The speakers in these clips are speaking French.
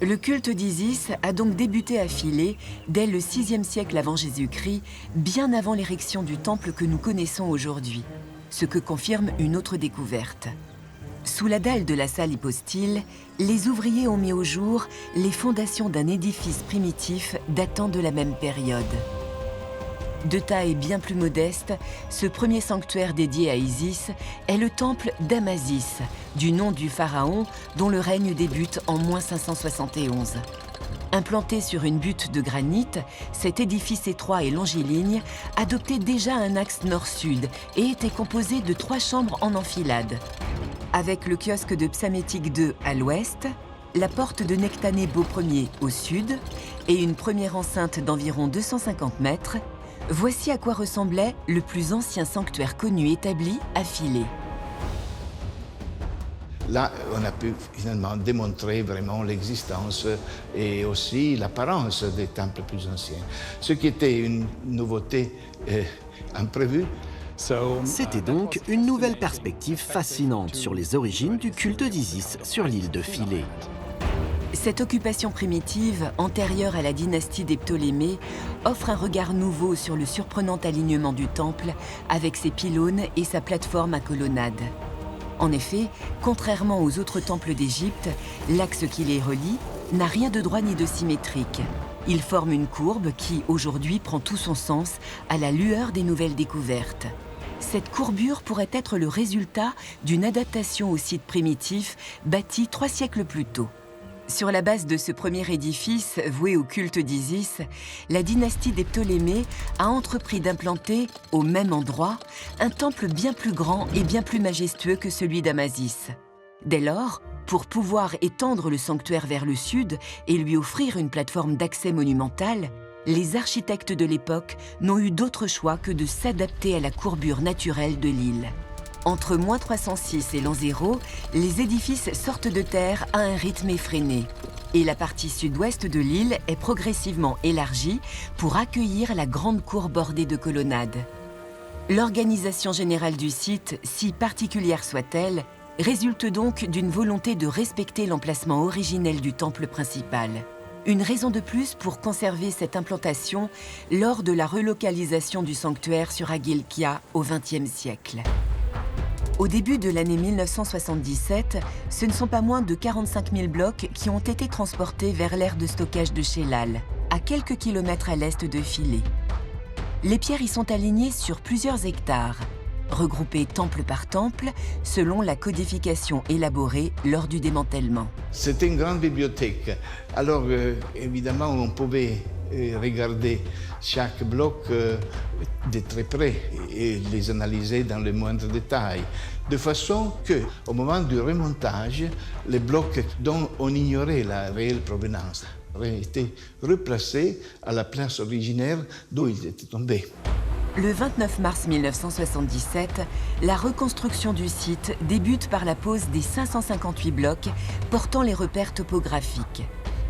Le culte d'Isis a donc débuté à Philae dès le VIe siècle avant Jésus-Christ, bien avant l'érection du temple que nous connaissons aujourd'hui, ce que confirme une autre découverte. Sous la dalle de la salle hypostyle, les ouvriers ont mis au jour les fondations d'un édifice primitif datant de la même période. De taille bien plus modeste, ce premier sanctuaire dédié à Isis est le temple d'Amasis, du nom du pharaon dont le règne débute en -571. Implanté sur une butte de granit, cet édifice étroit et longiligne adoptait déjà un axe nord-sud et était composé de 3 chambres en enfilade. Avec le kiosque de Psamétique II à l'ouest, la porte de Nectanebo Ier au sud et une première enceinte d'environ 250 mètres, voici à quoi ressemblait le plus ancien sanctuaire connu établi à Philae. Là, on a pu finalement démontrer vraiment l'existence et aussi l'apparence des temples plus anciens. Ce qui était une nouveauté imprévue. C'était donc une nouvelle perspective fascinante sur les origines du culte d'Isis sur l'île de Philae. Cette occupation primitive, antérieure à la dynastie des Ptolémées, offre un regard nouveau sur le surprenant alignement du temple avec ses pylônes et sa plateforme à colonnade. En effet, contrairement aux autres temples d'Égypte, l'axe qui les relie n'a rien de droit ni de symétrique. Il forme une courbe qui, aujourd'hui, prend tout son sens à la lueur des nouvelles découvertes. Cette courbure pourrait être le résultat d'une adaptation au site primitif bâti 3 siècles plus tôt. Sur la base de ce premier édifice voué au culte d'Isis, la dynastie des Ptolémées a entrepris d'implanter, au même endroit, un temple bien plus grand et bien plus majestueux que celui d'Amasis. Dès lors, pour pouvoir étendre le sanctuaire vers le sud et lui offrir une plateforme d'accès monumentale, les architectes de l'époque n'ont eu d'autre choix que de s'adapter à la courbure naturelle de l'île. Entre -306 et l'an 0, les édifices sortent de terre à un rythme effréné. Et la partie sud-ouest de l'île est progressivement élargie pour accueillir la grande cour bordée de colonnades. L'organisation générale du site, si particulière soit-elle, résulte donc d'une volonté de respecter l'emplacement originel du temple principal. Une raison de plus pour conserver cette implantation lors de la relocalisation du sanctuaire sur Agilkia au XXe siècle. Au début de l'année 1977, ce ne sont pas moins de 45 000 blocs qui ont été transportés vers l'aire de stockage de Chelal, à quelques kilomètres à l'est de Philae. Les pierres y sont alignées sur plusieurs hectares, regroupées temple par temple, selon la codification élaborée lors du démantèlement. C'était une grande bibliothèque. Alors, évidemment, on pouvait regarder chaque bloc de très près et les analyser dans le moindre détail, de façon qu'au moment du remontage, les blocs dont on ignorait la réelle provenance auraient été replacés à la place originaire d'où ils étaient tombés. Le 29 mars 1977, la reconstruction du site débute par la pose des 558 blocs portant les repères topographiques.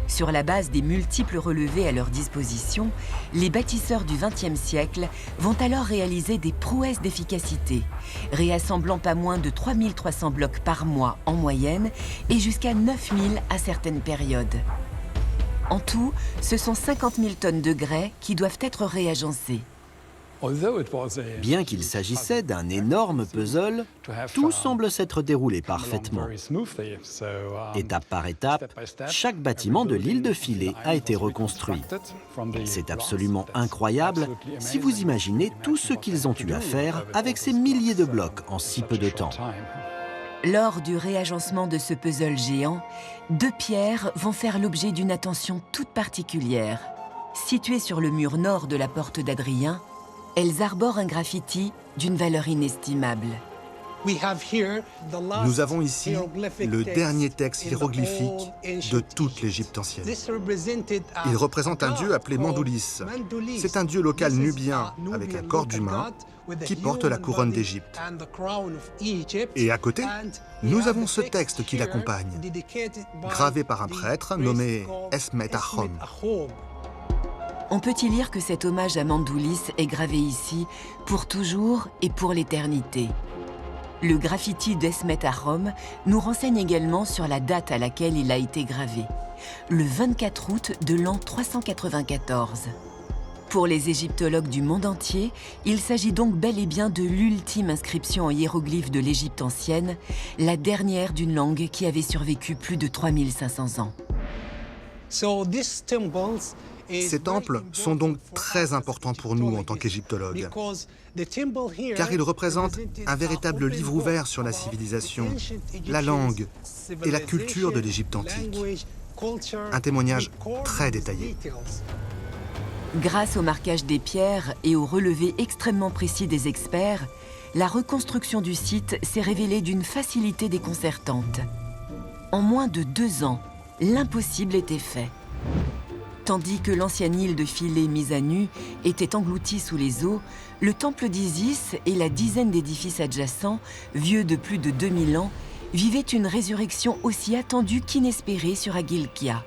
Sur la base des multiples relevés à leur disposition, les bâtisseurs du XXe siècle vont alors réaliser des prouesses d'efficacité, réassemblant pas moins de 3300 blocs par mois en moyenne et jusqu'à 9000 à certaines périodes. En tout, ce sont 50 000 tonnes de grès qui doivent être réagencées. Bien qu'il s'agissait d'un énorme puzzle, tout semble s'être déroulé parfaitement. Étape par étape, chaque bâtiment de l'île de Philae a été reconstruit. C'est absolument incroyable si vous imaginez tout ce qu'ils ont eu à faire avec ces milliers de blocs en si peu de temps. Lors du réagencement de ce puzzle géant, 2 pierres vont faire l'objet d'une attention toute particulière. Situées sur le mur nord de la porte d'Adrien, elles arborent un graffiti d'une valeur inestimable. Nous avons ici le dernier texte hiéroglyphique de toute l'Égypte ancienne. Il représente un dieu appelé Mandoulis. C'est un dieu local nubien avec un corps d'humain qui porte la couronne d'Égypte. Et à côté, nous avons ce texte qui l'accompagne, gravé par un prêtre nommé Esmet Achom. On peut y lire que cet hommage à Mandoulis est gravé ici pour toujours et pour l'éternité. Le graffiti d'Esmet à Rome nous renseigne également sur la date à laquelle il a été gravé, le 24 août de l'an 394. Pour les égyptologues du monde entier, il s'agit donc bel et bien de l'ultime inscription en hiéroglyphes de l'Égypte ancienne, la dernière d'une langue qui avait survécu plus de 3500 ans. Ces temples sont donc très importants pour nous en tant qu'égyptologues, car ils représentent un véritable livre ouvert sur la civilisation, la langue et la culture de l'Égypte antique. Un témoignage très détaillé. Grâce au marquage des pierres et au relevé extrêmement précis des experts, la reconstruction du site s'est révélée d'une facilité déconcertante. En moins de 2 ans, l'impossible était fait. Tandis que l'ancienne île de Philae mise à nu était engloutie sous les eaux, le temple d'Isis et la dizaine d'édifices adjacents, vieux de plus de 2000 ans, vivaient une résurrection aussi attendue qu'inespérée sur Agilkia.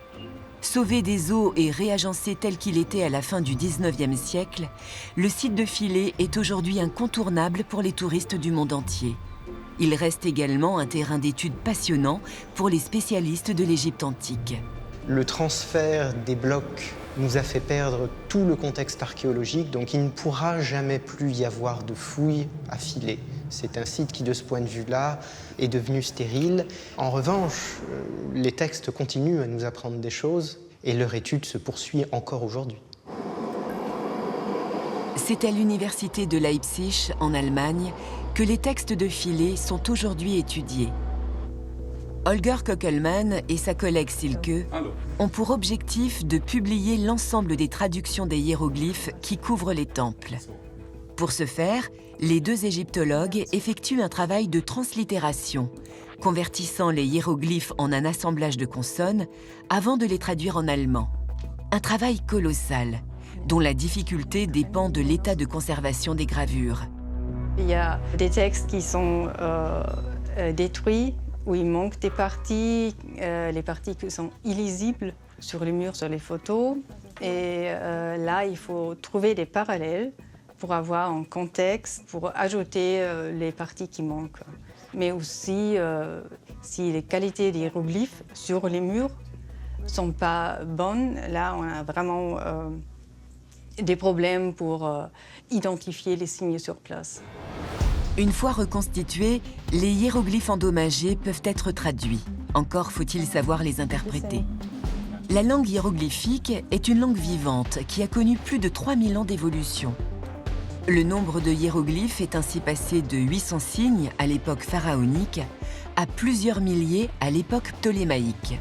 Sauvé des eaux et réagencé tel qu'il était à la fin du XIXe siècle, le site de Philae est aujourd'hui incontournable pour les touristes du monde entier. Il reste également un terrain d'étude passionnant pour les spécialistes de l'Égypte antique. Le transfert des blocs nous a fait perdre tout le contexte archéologique, donc il ne pourra jamais plus y avoir de fouilles à Philae. C'est un site qui, de ce point de vue-là, est devenu stérile. En revanche, les textes continuent à nous apprendre des choses et leur étude se poursuit encore aujourd'hui. C'est à l'université de Leipzig, en Allemagne, que les textes de Philae sont aujourd'hui étudiés. Holger Köckelmann et sa collègue Silke ont pour objectif de publier l'ensemble des traductions des hiéroglyphes qui couvrent les temples. Pour ce faire, les 2 égyptologues effectuent un travail de translittération, convertissant les hiéroglyphes en un assemblage de consonnes avant de les traduire en allemand. Un travail colossal, dont la difficulté dépend de l'état de conservation des gravures. Il y a des textes qui sont détruits, où il manque des parties, les parties qui sont illisibles sur les murs, sur les photos. Et là, il faut trouver des parallèles pour avoir un contexte, pour ajouter les parties qui manquent. Mais aussi, si les qualités des hiéroglyphes sur les murs ne sont pas bonnes, là, on a vraiment des problèmes pour identifier les signes sur place. Une fois reconstitués, les hiéroglyphes endommagés peuvent être traduits. Encore faut-il savoir les interpréter. La langue hiéroglyphique est une langue vivante qui a connu plus de 3000 ans d'évolution. Le nombre de hiéroglyphes est ainsi passé de 800 signes à l'époque pharaonique à plusieurs milliers à l'époque ptolémaïque.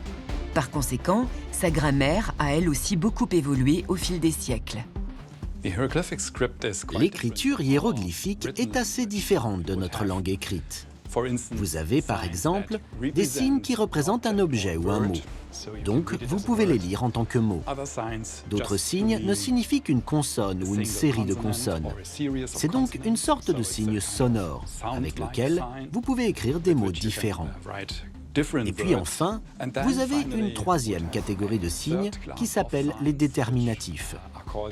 Par conséquent, sa grammaire a elle aussi beaucoup évolué au fil des siècles. L'écriture hiéroglyphique est assez différente de notre langue écrite. Vous avez par exemple des signes qui représentent un objet ou un mot. Donc vous pouvez les lire en tant que mots. D'autres signes ne signifient qu'une consonne ou une série de consonnes. C'est donc une sorte de signe sonore avec lequel vous pouvez écrire des mots différents. Et puis enfin, vous avez une 3e catégorie de signes qui s'appelle les déterminatifs.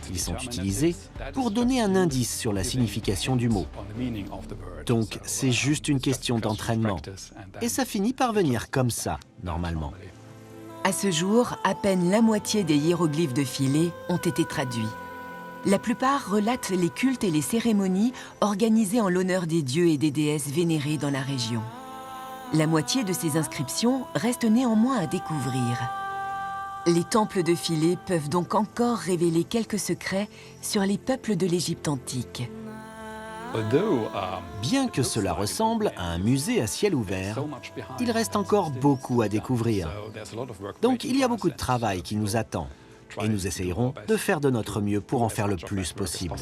Ils sont utilisés pour donner un indice sur la signification du mot. Donc c'est juste une question d'entraînement. Et ça finit par venir comme ça, normalement. À ce jour, à peine la moitié des hiéroglyphes de Philae ont été traduits. La plupart relatent les cultes et les cérémonies organisées en l'honneur des dieux et des déesses vénérés dans la région. La moitié de ces inscriptions reste néanmoins à découvrir. Les temples de Philae peuvent donc encore révéler quelques secrets sur les peuples de l'Égypte antique. Bien que cela ressemble à un musée à ciel ouvert, il reste encore beaucoup à découvrir. Donc il y a beaucoup de travail qui nous attend et nous essayerons de faire de notre mieux pour en faire le plus possible.